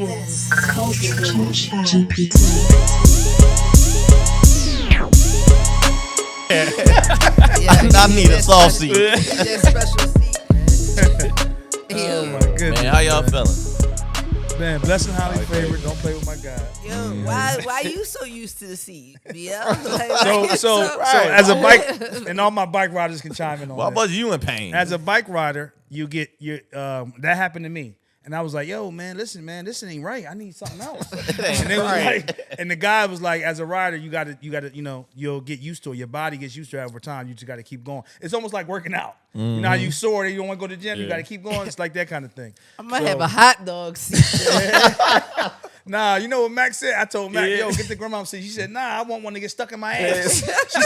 Yes, Culture ChatGPT. I need a soft seat. That special seat, man. Oh my goodness. Man, how y'all feeling? Man, blessing highly favored. Don't play with my guy. Yo, why you so used to the seat, BL? Like, So as a bike, and all my bike riders can chime in on Why this. was you in pain? As a bike rider, you get your that happened to me. And I was like, yo, man, listen, man, this ain't right. I need something else. And they was like, and the guy was like, as a rider, you gotta, you'll get used to it. Your body gets used to it over time. You just gotta keep going. It's almost like working out. You know how you sore, you don't want to go to the gym, you gotta keep going. It's like that kind of thing. I might have a hot dog seat. Nah, you know what Mac said? I told Mac, yo, get the grandma seat. She said, nah, I want one to get stuck in my ass. She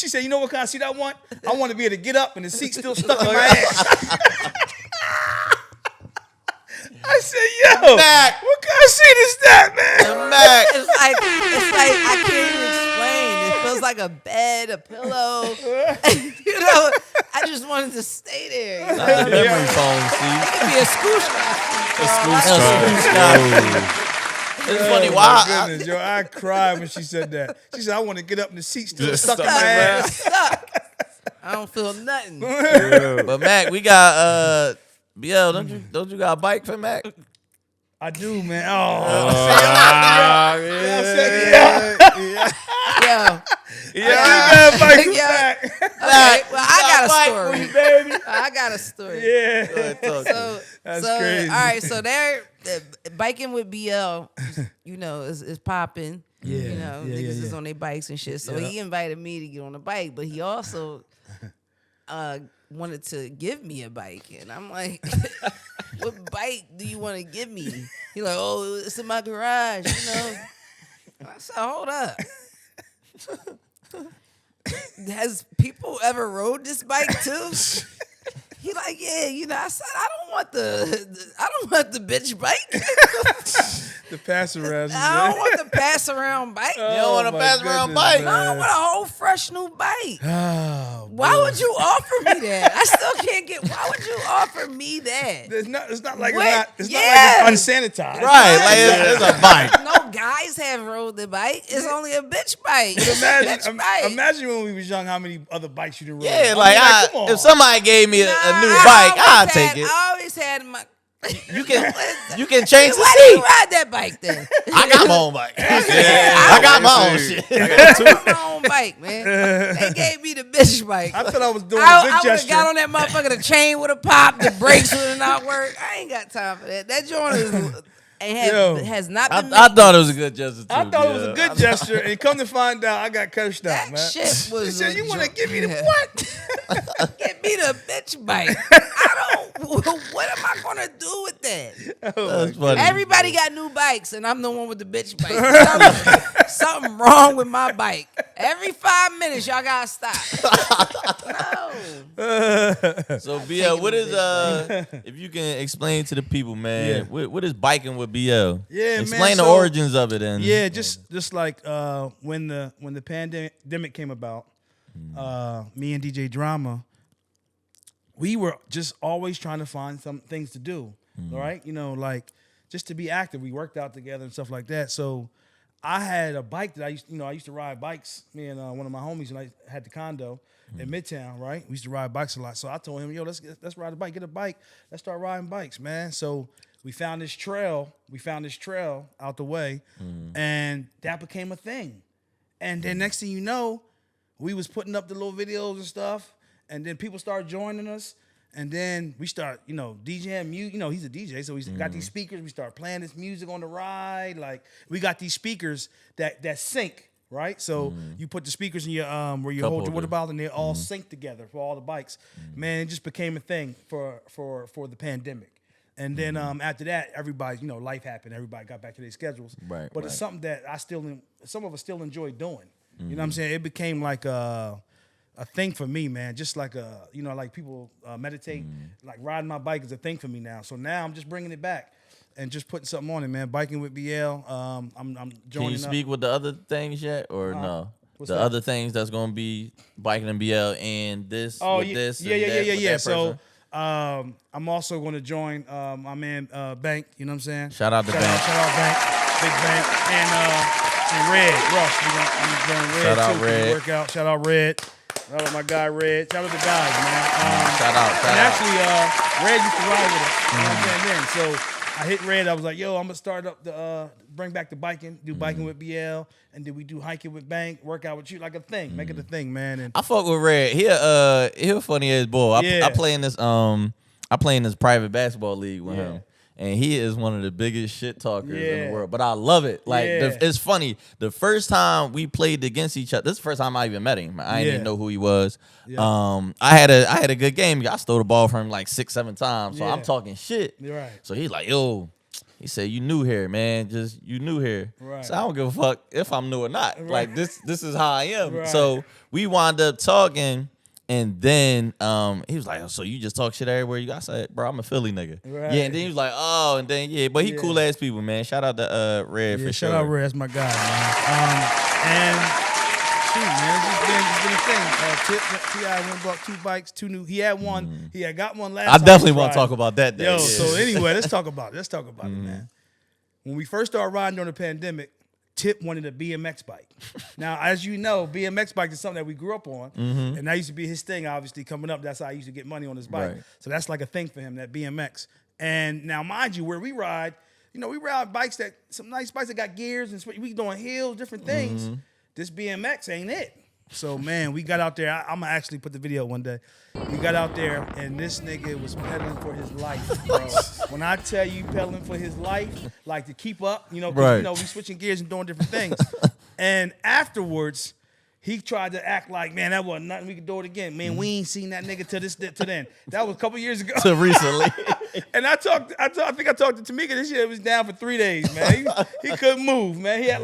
said, you know what kind of seat I want? I want to be able to get up and the seat's still stuck in my ass. I said, yo, Mac. what kind of seat is that, man? Mac. It's like I can't even explain. It feels like a bed, a pillow. You know, I just wanted to stay there. You know? The memory foam It seat. could be a scooch. It's funny Oh, why. my goodness, yo, I cried when she said that. She said, I want to get up and the seat still Just stuck in stuck my in my ass. Stuck. I don't feel nothing. But Mac, we got BL. Don't you got a bike for Mac? I do, man. Oh, Yeah. Yo. yeah, bike Yeah. back. Okay, well, I got a story. Baby. I got a story. Yeah. So, That's so crazy. all right, so there, Bik'N Wit BL, you know, is popping. Yeah, You know, yeah, niggas yeah, is yeah. on their bikes and shit. So Yeah. he invited me to get on the bike, but he also wanted to give me a bike. And I'm like, what bike do you want to give me? He like, oh, it's in my garage, you know. And I said, hold up. Has people ever rode this bike too? He like, yeah, you know. I said, I don't want the bitch bike. The pass around. I don't want the pass around bike. You don't want a my pass around goodness, bike. man. I don't want a whole fresh new bike. Oh, Why would you offer me that? I still can't get. Why would you offer me that? It's not like What? it's Yeah. not like it's unsanitized. Right, like it's a bike. No guys have rode the bike. It's only a bitch bike. Imagine, Bitch bike. imagine when we was young, how many other bikes you done rode. Yeah, I like mean, come on. if somebody gave me a Nah, new I bike, always I'd had- take it. I always had my. You can change the Why do you seat. ride that bike then? I got my own bike. I got my own shit. I got my own bike, man. They gave me the bitch bike. I thought I was doing a I good would have gesture. got on that motherfucker. The chain would have popped. The brakes would have not worked. I ain't got time for that. That joint Yo. has not been. I thought it was a good gesture too. I thought it was a yeah. good gesture, and come to find out, I got cursed out, that man. shit was. He said, "You want to a give me the joke. what?" Give me the bitch bike. I don't. What am I gonna do with that? That's funny. Everybody got new bikes, and I'm the one with the bitch bike. Something wrong with my bike. Every 5 minutes, y'all gotta stop. No. So BL, what is if you can explain to the people, man, what is Bik'N Wit BL? Yeah, explain man, the so- origins of it and Yeah, just like when the pandemic came about, me and DJ Drama, we were just always trying to find some things to do, right? You know, like just to be active. We worked out together and stuff like that. So I had a bike that I used to ride bikes. Me and one of my homies, and I had the condo in Midtown, right? We used to ride bikes a lot. So I told him, yo, let's ride a bike, get a bike, let's start riding bikes, man. So we found this trail. Out the way, and that became a thing. And then next thing you know, we was putting up the little videos and stuff, and then people started joining us. And then we start, DJing music. He's a DJ, so we got these speakers. We start playing this music on the ride. Like we got these speakers that sync, right? So you put the speakers in your where you hold your water bottle, and they all sync together for all the bikes. Man, it just became a thing for the pandemic. And then after that, everybody, life happened. Everybody got back to their schedules. Right, But it's something that some of us still enjoy doing. You know what I'm saying? It became like a thing for me, man. Just like like people meditate. Like riding my bike is a thing for me now. So now I'm just bringing it back and just putting something on it, man. Bik'N Wit BL. I'm joining. Can you speak with the other things yet or no? What's the that? other things that's gonna be Bik'N BL and this. Oh with yeah, this yeah, and yeah, that yeah, with yeah. that So person? I'm also going to join my man Bank. You know what I'm saying? Shout out to Bank. Shout out Bank, Big Bank, and Red Rush. I'm doing Red Shout out too. Red. Workout. Shout out Red. Shout out my guy Red. Shout out the guys, man. Shout out. And actually, Red used to ride with us. You know what I'm saying? Then, so I hit Red. I was like, yo, I'm gonna start up the bring back the biking, do Bik'N Wit BL, and then we do hiking with Bank, work out with you, like a thing, make it a thing, man. And I fuck with Red. He a funny ass boy. I play in this private basketball league with him. And he is one of the biggest shit talkers in the world. But I love it. Like, it's funny. The first time we played against each other, this is the first time I even met him. I didn't even know who he was. I had a good game. I stole the ball from him like 6-7 times. So I'm talking shit. Right. So he's like, yo, he said, you new here, man. Just, you new here. Right. So I don't give a fuck if I'm new or not. Right. Like, this is how I am. Right. So we wound up talking. And then he was like, oh, so you just talk shit everywhere you got? I said, bro, I'm a Philly nigga. Right. Yeah, and then he was like, oh, and then, but he cool ass people, man. Shout out to Red for sure. Shout out Red, that's my guy, man. And shoot, man, it's been a thing. T.I. went and bought 2 bikes, 2 new. He had one. He had got one last time. I definitely want to talk about that day. Yo, so anyway, let's talk about it. Man. When we first started riding during the pandemic, Tip wanted a BMX bike. Now, as you know, BMX bike is something that we grew up on, and that used to be his thing. Obviously, coming up, that's how I used to get money on his bike. Right. So that's like a thing for him, that BMX. And now, mind you, where we ride, we ride bikes some nice bikes that got gears and we doing hills, different things. This BMX ain't it. So man, we got out there. I'm gonna actually put the video one day. We got out there, and this nigga was pedaling for his life, bro. When I tell you pedaling for his life, like to keep up, 'cause, we switching gears and doing different things. And afterwards, he tried to act like, man, that wasn't nothing. We could do it again. Man, we ain't seen that nigga to then. That was a couple years ago. To recently. And I think I talked to Tamika this year. It was down for 3 days, man. He couldn't move, man. He had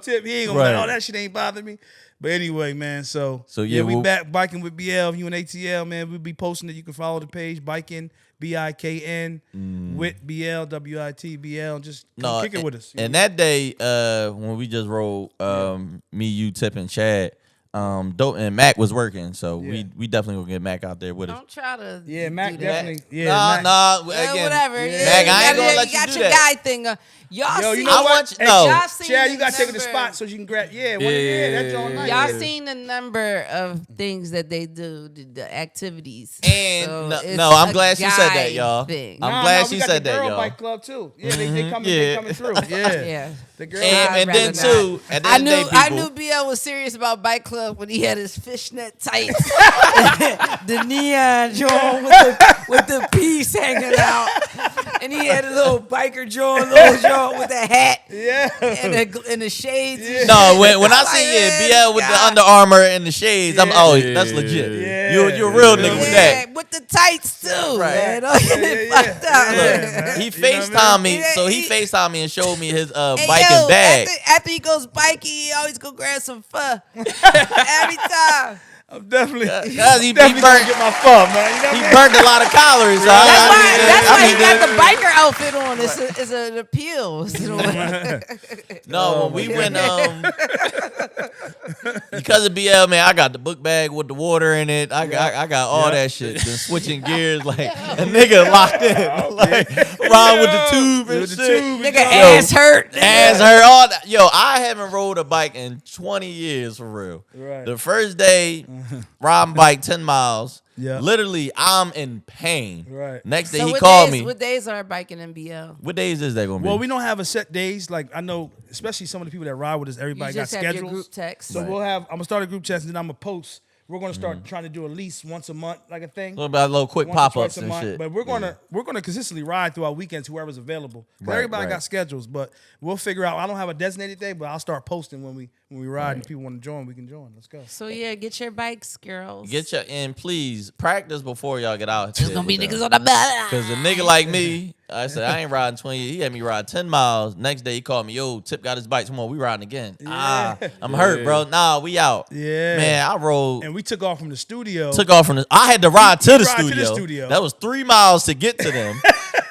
Tip. He ain't gonna like, oh, that shit ain't bothering me. But anyway, man, so we back Bik'N Wit BL, you and ATL, man. We'll be posting it. You can follow the page, Bik'N, BIKN, Wit BL, WIT BL. Just kick it with us. And that day, when we just rolled, me, you, Tip, and Chad, Dope and Mac was working, so we definitely gonna get Mac out there with us. Don't try to. Mac do definitely. That. Yeah, nah. Again, whatever. Mac, I ain't gonna let you got do your that. guy thing. Y'all Yo, see? you know what? Y'all seen Chad, you the gotta take it to number- spot so you can grab. That's all nice. Y'all seen the number of things that they do, the activities. And So no, it's I'm a glad she said that, guy y'all. thing. I'm glad she we got said the that, girl y'all. bike club too. Yeah, they coming through. Yeah. Yeah. The girl. And I'd then rather too, at the end of the day, I people- knew BL was serious about Bike Club when he had his fishnet tights, the neon joint with the piece hanging out, and he had a little biker joint, with the hat, and the shades. Yeah. No, when I see BL with the Under Armour and the shades, that's legit. Yeah. You're a real nigga with that. With the tights too. Right. Man. Don't get it fucked up. Yeah. He You know what I mean? FaceTimed me, Yeah, so he he- FaceTimed me and showed me his Hey, biking bag. After he goes biking, he always go grab some pho. Every time. I'm definitely. He Definitely burnt, gonna get my phone, man. You know what he I mean? burnt a lot of calories. So That's why he got the biker outfit on. It's an appeal. No, when we went because of BL, man, I got the book bag with the water in it. I got all that shit. Been switching gears like a nigga locked in, like riding with the tube and shit. Nigga ass hurt. Ass hurt, all that. Yo, I haven't rode a bike in 20 years for real. Right. The first day, riding bike 10 miles. Yeah. Literally, I'm in pain. Right. Next day, So he what called days, me. What days are biking in BL? What days is that gonna be? Well, we don't have a set days. Like I know, especially some of the people that ride with us, everybody You got just have your schedules. group text. So we'll have. I'm gonna start a group chat and then I'm gonna post. We're gonna start trying to do at least once a month, like a thing. What about little quick Once or pop twice ups a and month. shit? But we're gonna consistently ride throughout weekends, whoever's available. 'Cause Right, everybody right. got schedules, but we'll figure out. I don't have a designated day, but I'll start posting when we ride and people want to join. We can join. Let's go. So yeah, get your bikes, girls. Get your and please practice before y'all get out. There's gonna be niggas on the bike. Cause a nigga like me, I said I ain't riding 20 years. He had me ride 10 miles. Next day he called me, yo, Tip got his bike. Come on, we riding again. I'm hurt, bro. Nah, we out. Yeah. Man, I rode. And we took off from the studio. Took off from the. I had to ride to the ride to studio. the studio. That was 3 miles to get to them.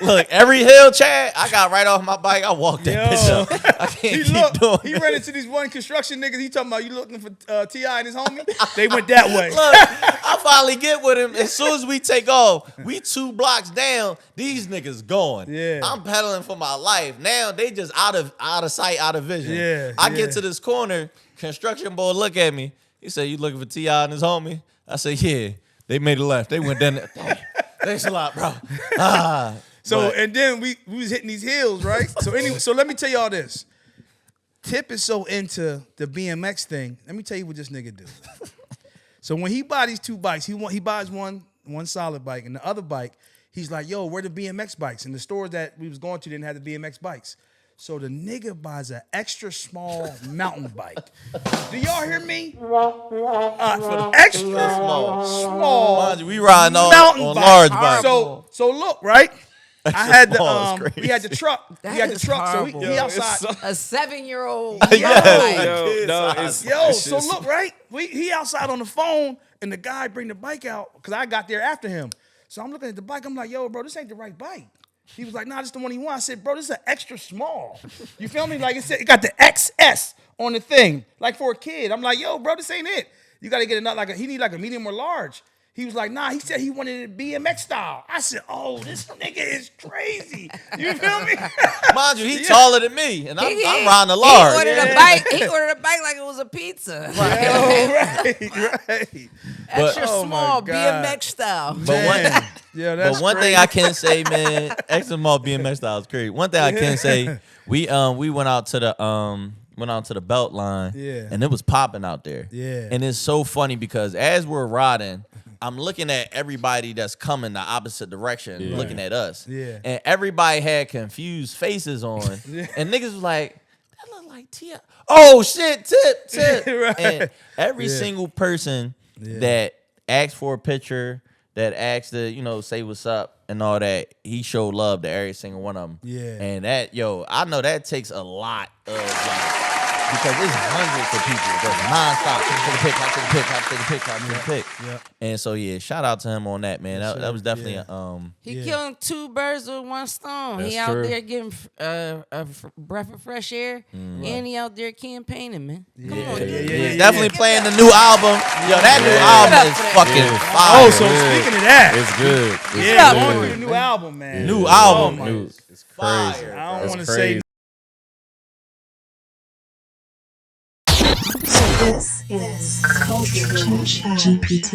Look, every hill, Chad, I got right off my bike. I walked that bitch up. I can't keep doing He that. ran into these one construction niggas. He talking about you looking for T.I. and his homie. They went that way. Look, I finally get with him. As soon as we take off, we 2 blocks down. These niggas going. Yeah. I'm pedaling for my life. Now they just out of sight, out of vision. Yeah, I yeah. get to this corner. Construction boy look at me. He said, "You looking for T.I. and his homie?" I said, "Yeah." They made a left. They went down there. Damn. Thanks a lot, bro. And then we was hitting these hills, right? So anyway, so let me tell y'all this. Tip is so into the BMX thing. Let me tell you what this nigga do. So when he buys these 2 bikes, he buys one solid bike, and the other bike, he's like, "Yo, where the BMX bikes?" And the stores that we was going to didn't have the BMX bikes. So the nigga buys an extra small mountain bike. Do y'all hear me? Extra small. Mind you, we riding on Mountain bike. large bikes. So look, right? I had small is the we had the truck. That We had the is truck. So horrible. he outside. A 7-year-old. So look, right? He outside on the phone, and the guy bring the bike out because I got there after him. So I'm looking at the bike. I'm like, "Yo, bro, this ain't the right bike." He was like, "Nah, this is the one he wants." I said, "Bro, this is an extra small." You feel me? Like it got the XS on the thing, like for a kid. I'm like, "Yo, bro, this ain't it. You got to get another he need like a medium or large." He was like, "Nah." He said he wanted it BMX style. I said, "Oh, this nigga is crazy." You feel me? Mind you, he taller than me, and I'm riding a He large. ordered a bike. He ordered a bike like it was a pizza. Right. Extra Oh my small God. BMX style. But one thing I can say, man, extra small BMX style is crazy. One thing I can say, we went out to the Beltline, and it was popping out there. Yeah. And it's so funny because as we're riding, I'm looking at everybody that's coming the opposite direction, looking at us. Yeah. And everybody had confused faces on. And niggas was like, "That look like Tia." Oh shit, tip. Right. And every single person that asked for a picture, that asked to, say what's up and all that, he showed love to every single one of them. Yeah. And that, I know that takes a lot of because it's hundreds of people that's nonstop. Take a pic. Yeah. And so shout out to him on that, man. That was definitely He killing 2 birds with 1 stone. That's He out true. there getting a breath of fresh air, and he out there campaigning, man. Come on, dude. definitely playing the new album. Yo, that new album is fucking fire. Oh, so speaking of that, It's good. yeah, going through the new album, man. New album. Oh, my- It's Fire. crazy. I don't That's want to crazy. say This is Culture ChatGPT.